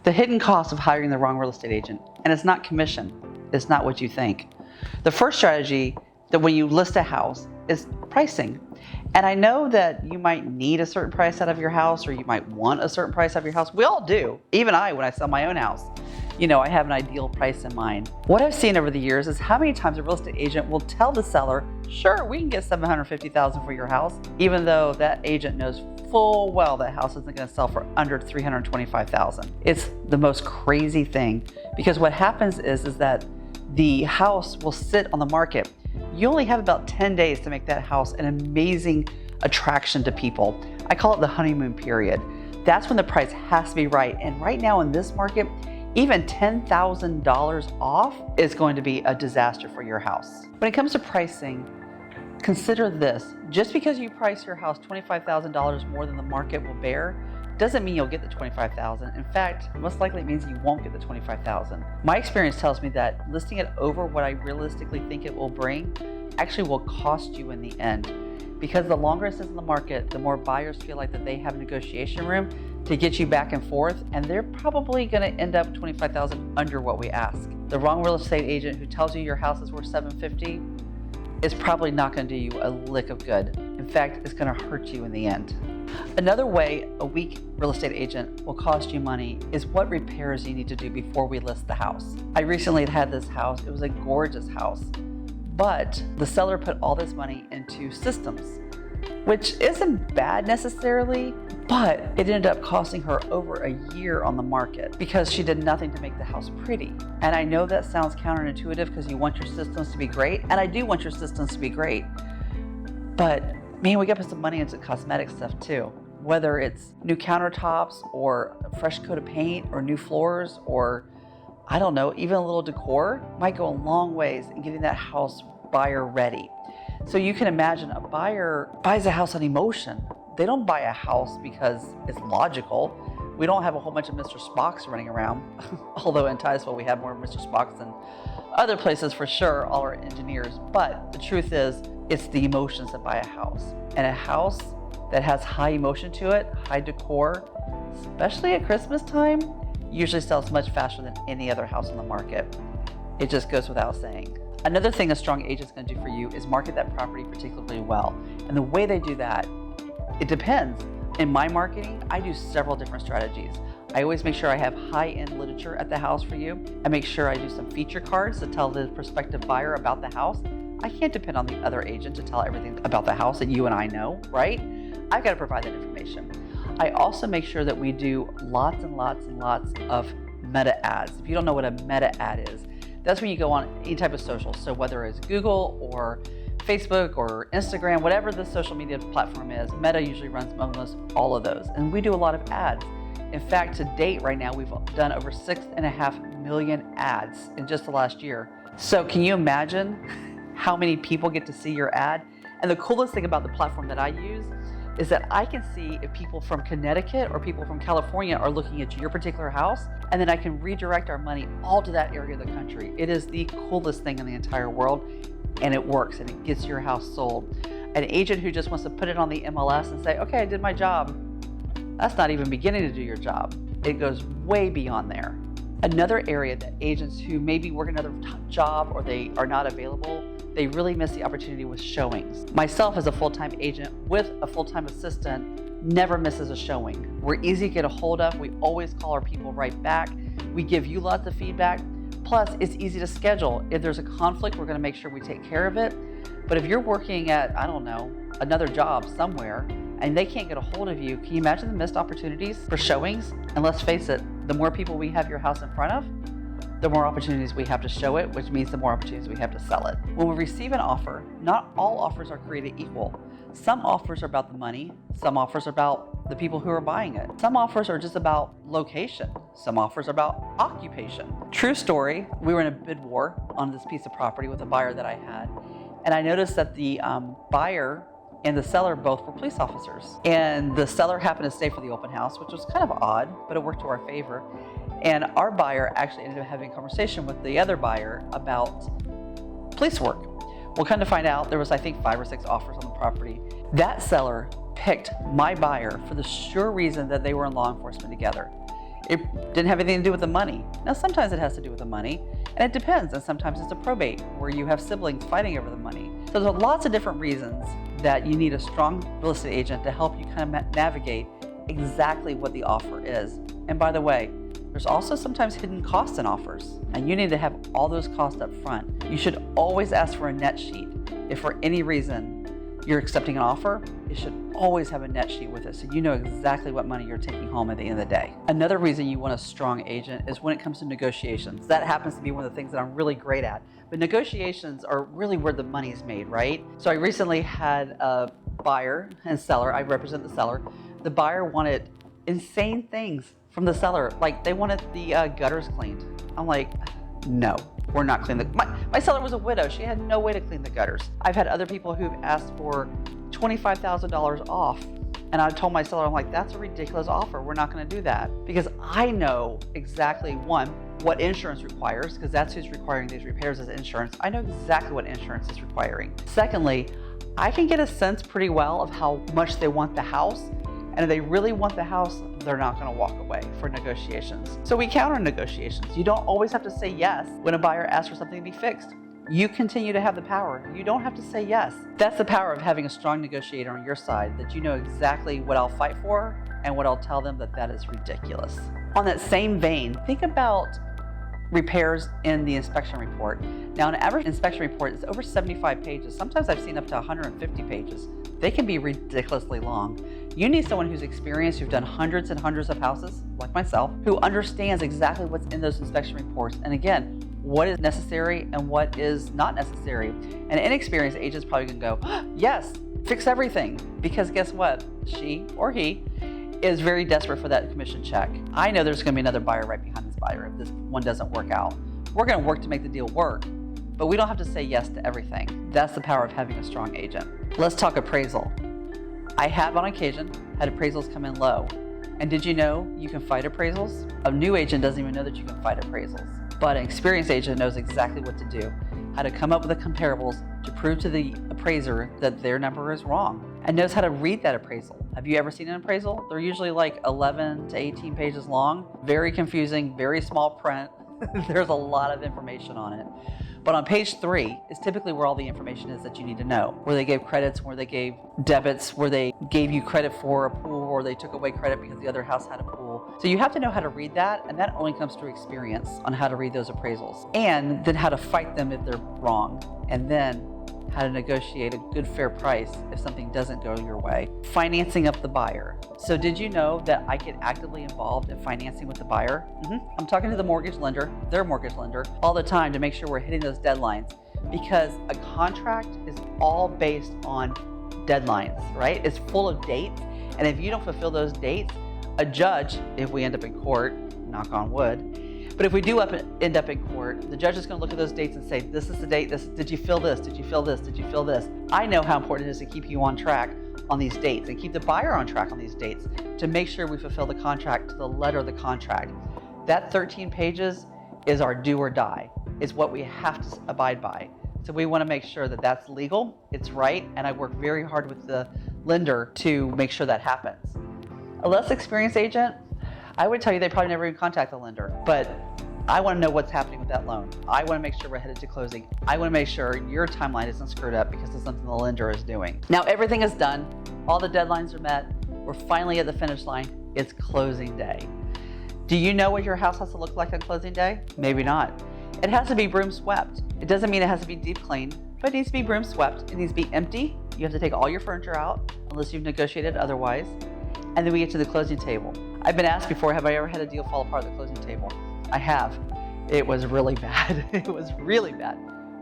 The hidden cost of hiring the wrong real estate agent, and it's not commission. It's not what you think. The first strategy that when you list a house is pricing. And I know that you might need a certain price out of your house, or you might want a certain price out of your house. We all do. Even I, when I sell my own house, I have an ideal price in mind. What I've seen over the years is how many times a real estate agent will tell the seller, sure, we can get $750,000 for your house, even though that agent knows full well that house isn't going to sell for under $325,000. It's the most crazy thing, because what happens is that the house will sit on the market. You only have about 10 days to make that house an amazing attraction to people. I call it the honeymoon period. That's when the price has to be right. And right now in this market, even $10,000 off is going to be a disaster for your house. When it comes to pricing, consider this. Just because you price your house $25,000 more than the market will bear, doesn't mean you'll get the $25,000. In fact, most likely it means you won't get the $25,000. My experience tells me that listing it over what I realistically think it will bring actually will cost you in the end. Because the longer it sits in the market, the more buyers feel like that they have negotiation room to get you back and forth, and they're probably going to end up $25,000 under what we ask. The wrong real estate agent who tells you your house is worth $750 is probably not going to do you a lick of good. In fact, it's going to hurt you in the end. Another way a weak real estate agent will cost you money is what repairs you need to do before we list the house. I recently had this house. It was a gorgeous house, but the seller put all this money into systems, which isn't bad necessarily, but it ended up costing her over a year on the market because she did nothing to make the house pretty. And I know that sounds counterintuitive because you want your systems to be great, and I do want your systems to be great, but man, we got to put some money into cosmetic stuff too. Whether it's new countertops or a fresh coat of paint or new floors, or I don't know, even a little decor might go a long ways in getting that house buyer ready. So you can imagine a buyer buys a house on emotion. They don't buy a house because it's logical. We don't have a whole bunch of Mr. Spocks running around, although in Titusville we have more Mr. Spocks than other places for sure, all our engineers. But the truth is, it's the emotions that buy a house. And a house that has high emotion to it, high decor, especially at Christmas time, usually sells much faster than any other house on the market. It just goes without saying. Another thing a strong agent's going to do for you is market that property particularly well. And the way they do that, it depends. In my marketing, I do several different strategies. I always make sure I have high-end literature at the house for you. I make sure I do some feature cards to tell the prospective buyer about the house. I can't depend on the other agent to tell everything about the house that you and I know, right? I've got to provide that information. I also make sure that we do lots and lots and lots of meta ads. If you don't know what a meta ad is, that's when you go on any type of social. So whether it's Google or Facebook or Instagram, whatever the social media platform is, Meta usually runs almost all of those. And we do a lot of ads. In fact, to date right now, we've done over 6.5 million ads in just the last year. So can you imagine how many people get to see your ad? And the coolest thing about the platform that I use is that I can see if people from Connecticut or people from California are looking at your particular house, and then I can redirect our money all to that area of the country. It is the coolest thing in the entire world, and it works, and it gets your house sold. An agent who just wants to put it on the MLS and say, okay, I did my job, that's not even beginning to do your job. It goes way beyond there. Another area that agents who maybe work another job or they are not available, they really miss the opportunity with showings. Myself as a full-time agent with a full-time assistant never misses a showing. We're easy to get a hold of. We always call our people right back. We give you lots of feedback. Plus, it's easy to schedule. If there's a conflict, we're going to make sure we take care of it. But if you're working at, I don't know, another job somewhere and they can't get a hold of you, can you imagine the missed opportunities for showings? And let's face it, the more people we have your house in front of, the more opportunities we have to show it, which means the more opportunities we have to sell it. When we receive an offer, not all offers are created equal. Some offers are about the money. Some offers are about the people who are buying it. Some offers are just about location. Some offers are about occupation. True story, we were in a bid war on this piece of property with a buyer that I had. And I noticed that the buyer and the seller both were police officers. And the seller happened to stay for the open house, which was kind of odd, but it worked to our favor. And our buyer actually ended up having a conversation with the other buyer about police work. We'll come to find out there was, I think, 5 or 6 offers on the property. That seller picked my buyer for the sure reason that they were in law enforcement together. It didn't have anything to do with the money. Now, sometimes it has to do with the money, and it depends. And sometimes it's a probate where you have siblings fighting over the money. So there's lots of different reasons that you need a strong real estate agent to help you kind of navigate exactly what the offer is. And by the way, there's also sometimes hidden costs in offers, and you need to have all those costs up front. You should always ask for a net sheet. If for any reason you're accepting an offer, it should always have a net sheet with it so you know exactly what money you're taking home at the end of the day. Another reason you want a strong agent is when it comes to negotiations. That happens to be one of the things that I'm really great at. But negotiations are really where the money's made, right? So I recently had a buyer and seller. I represent the seller. The buyer wanted insane things from the seller. Like they wanted the gutters cleaned. I'm like, no. We're not cleaning my seller was a widow. She had no way to clean the gutters. I've had other people who've asked for $25,000 off. And I told my seller, I'm like, that's a ridiculous offer. We're not going to do that. Because I know exactly, one, what insurance requires, because that's who's requiring these repairs is insurance. I know exactly what insurance is requiring. Secondly, I can get a sense pretty well of how much they want the house. And if they really want the house, they're not going to walk away for negotiations. So we counter negotiations. You don't always have to say yes when a buyer asks for something to be fixed. You continue to have the power. You don't have to say yes. That's the power of having a strong negotiator on your side, that you know exactly what I'll fight for and what I'll tell them that is ridiculous. On that same vein, think about repairs in the inspection report. Now, an average inspection report is over 75 pages. Sometimes I've seen up to 150 pages. They can be ridiculously long. You need someone who's experienced, who've done hundreds and hundreds of houses, like myself, who understands exactly what's in those inspection reports. And again, what is necessary and what is not necessary. An inexperienced agent's probably gonna go, oh, yes, fix everything. Because guess what? She or he is very desperate for that commission check. I know there's gonna be another buyer right behind this buyer if this one doesn't work out. We're gonna work to make the deal work, but we don't have to say yes to everything. That's the power of having a strong agent. Let's talk appraisal. I have on occasion had appraisals come in low. And did you know you can fight appraisals? A new agent doesn't even know that you can fight appraisals. But an experienced agent knows exactly what to do, how to come up with the comparables to prove to the appraiser that their number is wrong, and knows how to read that appraisal. Have you ever seen an appraisal? They're usually like 11 to 18 pages long, very confusing, very small print. There's a lot of information on it. But on page 3 is typically where all the information is that you need to know. Where they gave credits, where they gave debits, where they gave you credit for a pool, or they took away credit because the other house had a pool. So you have to know how to read that, and that only comes through experience on how to read those appraisals. And then how to fight them if they're wrong. And then how to negotiate a good fair price if something doesn't go your way. Financing up the buyer. So did you know that I get actively involved in financing with the buyer? I'm talking to the mortgage lender, their mortgage lender, all the time to make sure we're hitting those deadlines, because a contract is all based on deadlines, right? It's full of dates, and if you don't fulfill those dates, a judge, if we end up in court, knock on wood, but if we do end up in court, the judge is going to look at those dates and say, this is the date, did you fill this, did you fill this, did you fill this? I know how important it is to keep you on track on these dates and keep the buyer on track on these dates to make sure we fulfill the contract to the letter of the contract. That 13 pages is our do or die. It's what we have to abide by. So we want to make sure that that's legal, it's right, and I work very hard with the lender to make sure that happens. A less experienced agent, I would tell you they probably never even contact the lender, but I want to know what's happening with that loan. I want to make sure we're headed to closing. I want to make sure your timeline isn't screwed up because of something the lender is doing. Now everything is done. All the deadlines are met. We're finally at the finish line. It's closing day. Do you know what your house has to look like on closing day? Maybe not. It has to be broom swept. It doesn't mean it has to be deep cleaned, but it needs to be broom swept. It needs to be empty. You have to take all your furniture out unless you've negotiated otherwise. And then we get to the closing table. I've been asked before, have I ever had a deal fall apart at the closing table? I have. It was really bad. It was really bad.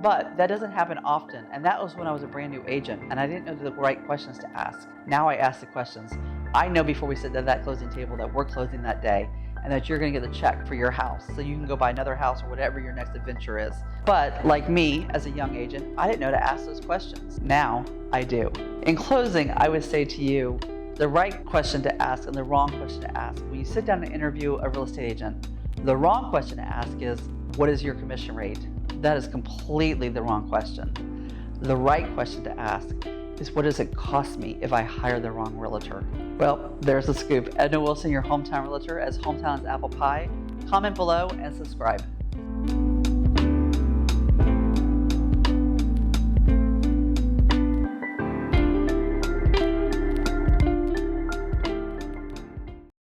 But that doesn't happen often. And that was when I was a brand new agent and I didn't know the right questions to ask. Now I ask the questions. I know before we sit at that closing table that we're closing that day and that you're going to get the check for your house so you can go buy another house or whatever your next adventure is. But like me, as a young agent, I didn't know to ask those questions. Now I do. In closing, I would say to you, the right question to ask and the wrong question to ask. When you sit down and interview a real estate agent, the wrong question to ask is, what is your commission rate? That is completely the wrong question. The right question to ask is, what does it cost me if I hire the wrong realtor? Well, there's the scoop. Edna Wilson, your hometown realtor, as hometown's apple pie. Comment below and subscribe.